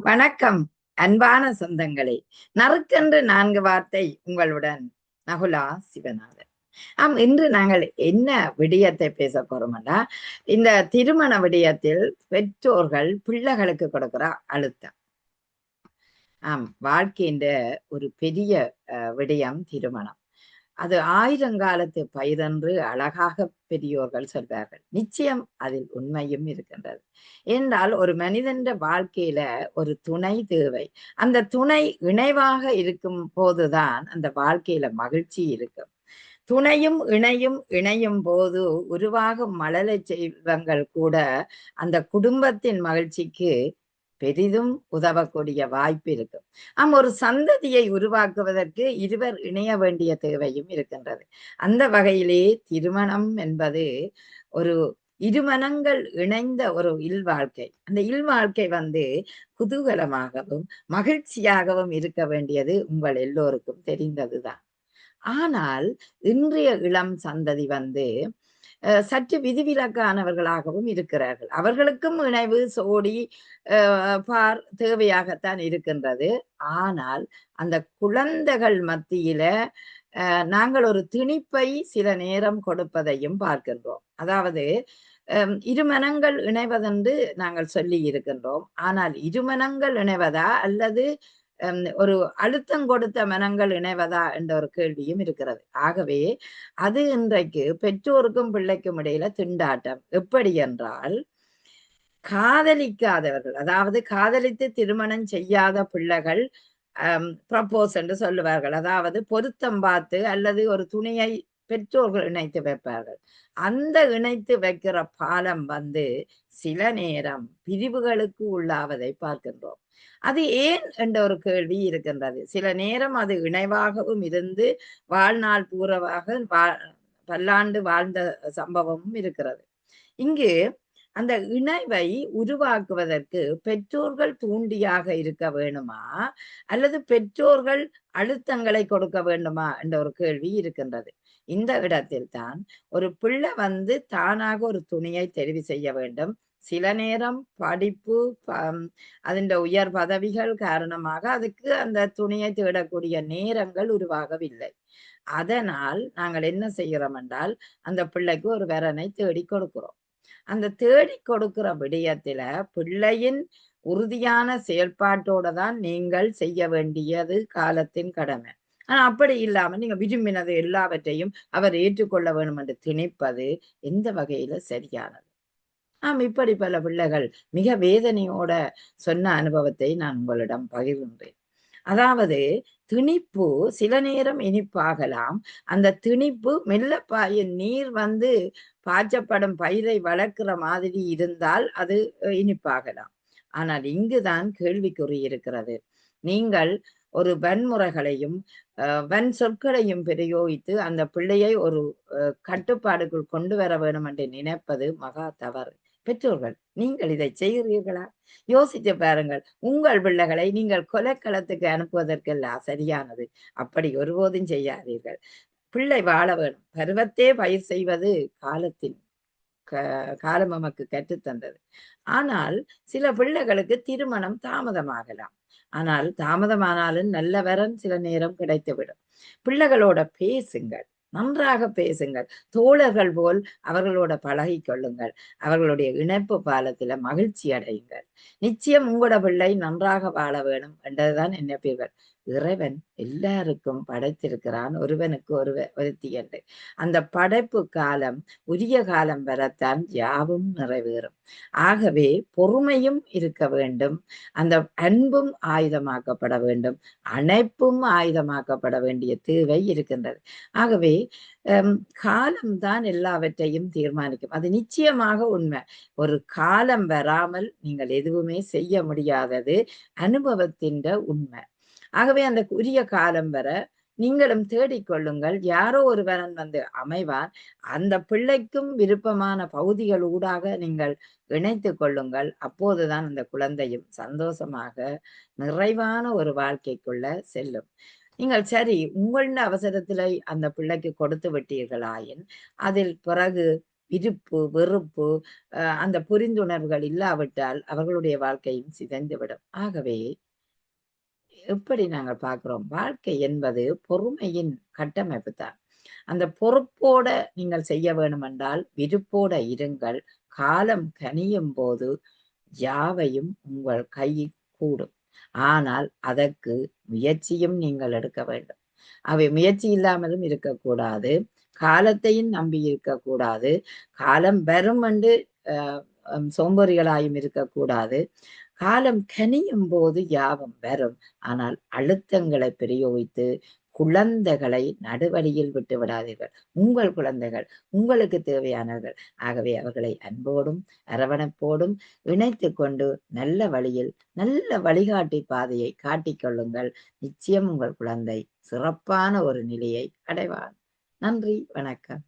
வணக்கம் அன்பான சொந்தங்களே. நறுக்கென்று 4 வார்த்தை உங்களுடன் நகுலா சிவநாதன். இன்று நாங்கள் என்ன விடயத்தை பேச போறோம்னா, இந்த திருமண விடயத்தில் பெற்றோர்கள் பிள்ளைகளுக்கு கொடுக்கிற அழுத்தம். வாழ்க்கையின் ஒரு பெரிய விடயம் திருமணம். அது ஆயிரங்காலத்து பயிரென்று அழகாக பெரியோர்கள் சொல்வார்கள். நிச்சயம் அதில் உண்மையும் இருக்கின்றது. என்றால் ஒரு மனிதன் வாழ்க்கையில ஒரு துணை தேவை. அந்த துணை இணைவாக இருக்கும் போதுதான் அந்த வாழ்க்கையில மகிழ்ச்சி இருக்கும். துணையும் இணையும் இணையும் போது உருவாகும் மழலை செல்வங்கள் கூட அந்த குடும்பத்தின் மகிழ்ச்சிக்கு பெரிதும் உதவக்கூடிய வாய்ப்பு இருக்கும். ஒரு சந்ததியை உருவாக்குவதற்கு இருவர் இணைய வேண்டிய தேவையும் இருக்கின்றது. அந்த வகையிலே திருமணம் என்பது ஒரு இருமனங்கள் இணைந்த ஒரு இல்வாழ்க்கை. அந்த இல்வாழ்க்கை குதூகலமாகவும் மகிழ்ச்சியாகவும் இருக்க வேண்டியது உங்கள் எல்லோருக்கும் தெரிந்ததுதான். ஆனால் இன்றைய இளம் சந்ததி சற்று விதிவிலக்கானவர்களாகவும் இருக்கிறார்கள். அவர்களுக்கும் இணைவு சோடி பார் தேவையாகத்தான் இருக்கின்றது. ஆனால் அந்த குழந்தைகள் மத்தியில நாங்கள் ஒரு திணிப்பை சில நேரம் கொடுப்பதையும் பார்க்கின்றோம். அதாவது இருமனங்கள் இணைவதென்று நாங்கள் சொல்லி இருக்கின்றோம். ஆனால் இருமனங்கள் இணைவதா அல்லது ஒரு அழுத்தம் கொடுத்த மனங்கள் இணைவதா என்ற ஒரு கேள்வியும் இருக்கிறது. ஆகவே அது இன்றைக்கு பெற்றோருக்கும் பிள்ளைக்கும் இடையில திண்டாட்டம். எப்படி என்றால், காதலிக்காதவர்கள், அதாவது காதலித்து திருமணம் செய்யாத பிள்ளைகள் ப்ரப்போஸ் என்று சொல்லுவார்கள். அதாவது பொருத்தம் பார்த்து அல்லது ஒரு துணையை பெற்றோர்கள் இணைத்து வைப்பார்கள். அந்த இணைத்து வைக்கிற பாலம் சில நேரம் பிரிவுகளுக்கு உள்ளாவதை பார்க்கின்றோம். அது ஏன் என்ற ஒரு கேள்வி இருக்கின்றது. சில நேரம் அது இணைவாகவும் இருந்து வாழ்நாள் பூரவாக பல்லாண்டு வாழ்ந்த சம்பவமும் இருக்கிறது. இங்கு அந்த இணைவை உருவாக்குவதற்கு பெற்றோர்கள் தூண்டியாக இருக்க வேணுமா அல்லது பெற்றோர்கள் அழுத்தங்களை கொடுக்க வேண்டுமா என்ற ஒரு கேள்வி இருக்கின்றது. இந்த இடத்தில் தான் ஒரு பிள்ளை தானாக ஒரு துணியை தெரிவு செய்ய வேண்டும். சில நேரம் படிப்பு அதன் உயர் பதவிகள் காரணமாக அதுக்கு அந்த துணியை தேடக்கூடிய நேரங்கள் உருவாகவில்லை. அதனால் நாங்கள் என்ன செய்கிறோம் என்றால் அந்த பிள்ளைக்கு ஒரு வரனை தேடி கொடுக்கிறோம். அந்த தேடி கொடுக்கிற விடயத்தில பிள்ளையின் உறுதியான செயல்பாட்டோட தான் நீங்கள் செய்ய வேண்டியது காலத்தின் கடமை. ஆனா அப்படி இல்லாம நீங்க விரும்பினது எல்லாவற்றையும் அவர் ஏற்றுக்கொள்ள வேண்டும் என்று திணிப்பது எந்த வகையில சரியானது? இப்படி பல பிள்ளைகள் மிக வேதனையோட சொன்ன அனுபவத்தை நான் உங்களிடம் பகிர்கின்றேன். அதாவது திணிப்பு சில நேரம் இனிப்பாகலாம். அந்த திணிப்பு மெல்ல பாயும் நீர் பாய்ச்சப்படும் பயிரை வளர்க்கிற மாதிரி இருந்தால் அது இனிப்பாகலாம். ஆனால் இங்குதான் கேள்விக்குறி இருக்கிறது. நீங்கள் ஒரு வன்முறைகளையும் வன் சொற்களையும் பிரயோகித்து அந்த பிள்ளையை ஒரு கட்டுப்பாடுக்குள் கொண்டு வர வேண்டும் என்று நினைப்பது மகா தவறு. பெற்றோர்கள் நீங்கள் இதை செய்கிறீர்களா? யோசித்து பாருங்கள். உங்கள் பிள்ளைகளை நீங்கள் கொலைக்களத்துக்கு அனுப்புவதற்கெல்லாம் சரியானது. அப்படி ஒருபோதும் செய்யாதீர்கள். பிள்ளை வாழ வேணும். பருவத்தே பயிர் செய்வது காலத்தின் காலம் நமக்கு கற்றுத்தந்தது. ஆனால் சில பிள்ளைகளுக்கு திருமணம் தாமதமாகலாம். ஆனால் தாமதமானாலும் நல்ல வரன் சில நேரம் கிடைத்துவிடும். பிள்ளைகளோட பேசுங்கள். நன்றாக பேசுங்கள். தோழர்கள் போல் அவர்களோட பழகிக் கொள்ளுங்கள். அவர்களுடைய இணைப்பு பாலத்தில மகிழ்ச்சி அடையுங்கள். நிச்சயம் உங்களோட பிள்ளை நன்றாக வாழ வேணும் என்றதுதான் நினைப்பீர்கள். இறைவன் எல்லாருக்கும் படைத்திருக்கிறான் ஒருவனுக்கு ஒருத்தி என்று. அந்த படைப்பு காலம் உரிய காலம் வரத்தான் யாவும் நிறைவேறும். ஆகவே பொறுமையும் இருக்க வேண்டும். அந்த அன்பும் ஆயுதமாக்கப்பட வேண்டும். அணைப்பும் ஆயுதமாக்கப்பட வேண்டிய தேவை இருக்கின்றது. ஆகவே காலம்தான் எல்லாவற்றையும் தீர்மானிக்கும். அது நிச்சயமாக உண்மை. ஒரு காலம் வராமல் நீங்கள் எதுவுமே செய்ய முடியாதது அனுபவத்தின் உண்மை. ஆகவே அந்த உரிய காலம் வர நீங்களும் தேடிக்கொள்ளுங்கள். யாரோ ஒருவன் அமைவான். அந்த பிள்ளைக்கும் விருப்பமான பகுதிகள் ஊடாக நீங்கள் இணைத்துக் கொள்ளுங்கள். அப்போதுதான் அந்த குழந்தையும் சந்தோஷமாக நிறைவான ஒரு வாழ்க்கைக்குள்ள செல்லும். நீங்கள் சரி உங்கள அவசரத்துல அந்த பிள்ளைக்கு கொடுத்து விட்டீர்களாயின் அதில் பிறகு விருப்பு வெறுப்பு அந்த புரிந்துணர்வுகள் இல்லாவிட்டால் அவர்களுடைய வாழ்க்கையும் சிதைந்துவிடும். ஆகவே எப்படி நாங்கள் பார்க்கிறோம், வாழ்க்கை என்பது பொறுமையின் கட்டமைப்பு தான். அந்த பொறுப்போட நீங்கள் செய்ய வேண்டுமென்றால் விருப்போட இருங்கள். காலம் கனியும் போது யாவையும் உங்கள் கையில் கூடும். ஆனால் அதற்கு முயற்சியும் நீங்கள் எடுக்க வேண்டும். அவை முயற்சி இல்லாமலும் இருக்கக்கூடாது. காலத்தையும் நம்பி இருக்கக்கூடாது. காலம் வரும் என்று சோம்பேறிகளாயும் இருக்கக்கூடாது. காலம் கனியும் போது யாவும் வரும். ஆனால் அழுத்தங்களை பிரயோகித்து குழந்தைகளை நடுவழியில் விட்டு விடாதீர்கள். உங்கள் குழந்தைகள் உங்களுக்கு தேவையானவர்கள். ஆகவே அவர்களை அன்போடும் அரவணைப்போடும் இணைத்துக் கொண்டு நல்ல வழியில் நல்ல வழிகாட்டி பாதையை காட்டிக் கொள்ளுங்கள். நிச்சயம் உங்கள் குழந்தை சிறப்பான ஒரு நிலையை அடைவார். நன்றி, வணக்கம்.